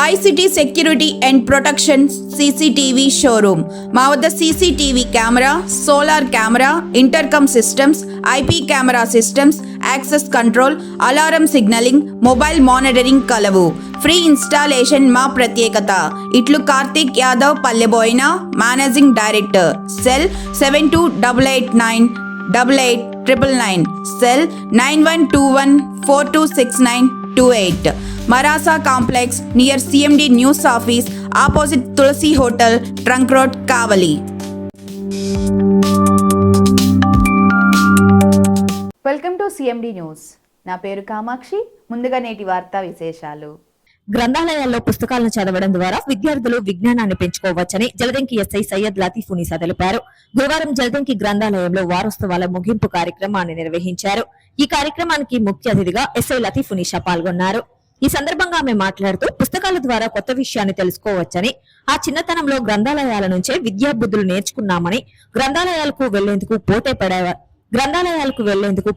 ICT Security and Protection CCTV Showroom. మా వద్ద CCTV camera, solar camera, intercom systems, IP camera systems, access control, alarm signalling, mobile monitoring కలవు. Free installation మా ప్రత్యేకత. ఇట్లు Karthik Yadav Palleboina, managing director. Cell 7288988999, cell 9121426928. Marasa Complex near CMD News Office opposite Tulsi Hotel, Trunk Road, Kavali. Welcome to CMD news. నా పేరు కామాక్షి. ముందుగా నేటి వార్తా విశేషాలు. గ్రంథాలయాల్లో పుస్తకాలను చదవడం ద్వారా విద్యార్థులు విజ్ఞానాన్ని పెంచుకోవచ్చని జలదంకి ఎస్ఐ సయ్యద్ లతీఫ్ ఉన్నీసా తెలిపారు. గురువారం జలదంకి గ్రంథాలయంలో వారోత్సవాల ముగింపు కార్యక్రమాన్ని నిర్వహించారు. ఈ కార్యక్రమానికి ముఖ్య అతిథిగా ఎస్ఐ లతీఫ్ ఉన్నీసా పాల్గొన్నారు. ఈ సందర్భంగా ఆమె మాట్లాడుతూ పుస్తకాల ద్వారా కొత్త విషయాన్ని తెలుసుకోవచ్చని, ఆ చిన్నతనంలో గ్రంథాలయాల నుంచే విద్యాబుద్ధులు నేర్చుకున్నామని, గ్రంథాలయాలకు వెళ్లేందుకు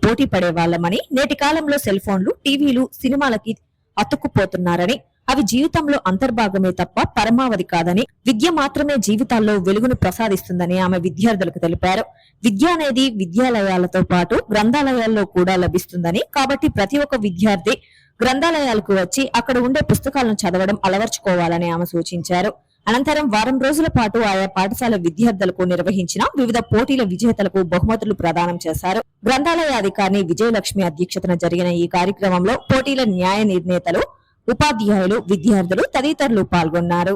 పోటీ పడేవాళ్లమని, నేటి కాలంలో సెల్ ఫోన్లు, టీవీలు, సినిమాలకి అతుక్కుపోతున్నారని, అవి జీవితంలో అంతర్భాగమే తప్ప పరమావధి కాదని, విద్య మాత్రమే జీవితాల్లో వెలుగును ప్రసాదిస్తుందని ఆమె విద్యార్థులకు తెలిపారు. విద్య అనేది విద్యాలయాలతో పాటు గ్రంథాలయాల్లో కూడా లభిస్తుందని, కాబట్టి ప్రతి ఒక్క విద్యార్థి గ్రంథాలయాలకు వచ్చి అక్కడ ఉండే పుస్తకాలను చదవడం అలవర్చుకోవాలని ఆమె సూచించారు. అనంతరం వారం రోజుల పాటు ఆయా పాఠశాల విద్యార్థులకు నిర్వహించిన వివిధ పోటీల విజేతలకు బహుమతులు ప్రదానం చేశారు. గ్రంథాలయ అధికారిని విజయలక్ష్మి అధ్యక్షతన జరిగిన ఈ కార్యక్రమంలో పోటీల న్యాయ నిర్ణేతలు, ఉపాధ్యాయులు, విద్యార్థులు తదితరులు పాల్గొన్నారు.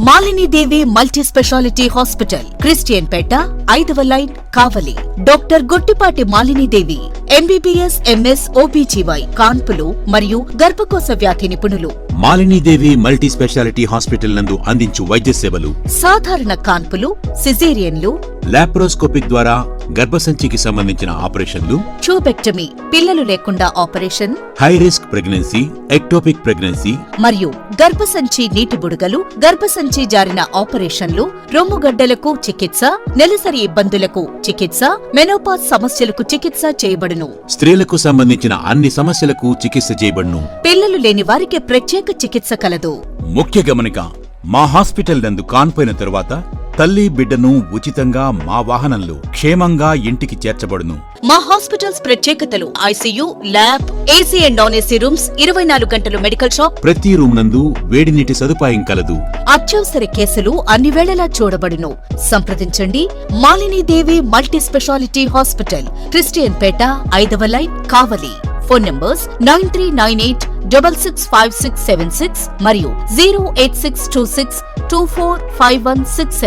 Malinidevi multi speciality hospital, Christian Peta, 5వ line, Kavali. Doctor Gottipati Malinidevi, MBBS, MS, OBGY, కాన్పులు మరియు గర్భకోశ వ్యాధి నిపుణులు. మాలినీదేవి మల్టీ స్పెషాలిటీ హాస్పిటల్ నందు అందించు వైద్య సేవలు: సాధారణ కాన్పులు, సిజేరియన్లు, లాప్రోస్కోపిక్ ద్వారా గర్భసంచికి సంబంధించిన ఆపరేషన్లు, ట్యూబెక్టమీ, పిల్లలు లేకుండా operation, high risk pregnancy, ectopic pregnancy మరియు గర్భసంచి నీటి బుడగలు, గర్భసంచి జారిన ఆపరేషన్లు, రొమ్ముగడ్డలకు చికిత్స, నెలసరి ఇబ్బందులకు చికిత్స, మెనోపాజ్ సమస్యలకు చికిత్స చేయబడును. స్త్రీలకు సంబంధించిన అన్ని సమస్యలకు చికిత్స చేయబడును. పిల్లలు లేని వారికి ప్రత్యేక చికిత్స కలదు. ముఖ్య గమనిక: మా హాస్పిటల్ నందు కాన్పోయిన తరువాత తల్లి బిడ్డను ఉచితంగా మా వాహనంలో క్షేమంగా ఇంటికి చేర్చబడును. మా హాస్పిటల్స్ ప్రత్యేకతలు: ICU, lab, AC and non AC rooms, 24 గంటలు మెడికల్ షాప్, ప్రతి రూమ్ నందు వేడి నీటి సదుపాయం కలదు. అత్యవసర కేసులు అన్ని వేళలా చూడబడును. సంప్రదించండి. Malinidevi multi speciality hospital, Christian Peta, 5వ లైన్, కావలి. ఫోన్ నంబర్స్ 9398665676 మరియు 08626245167.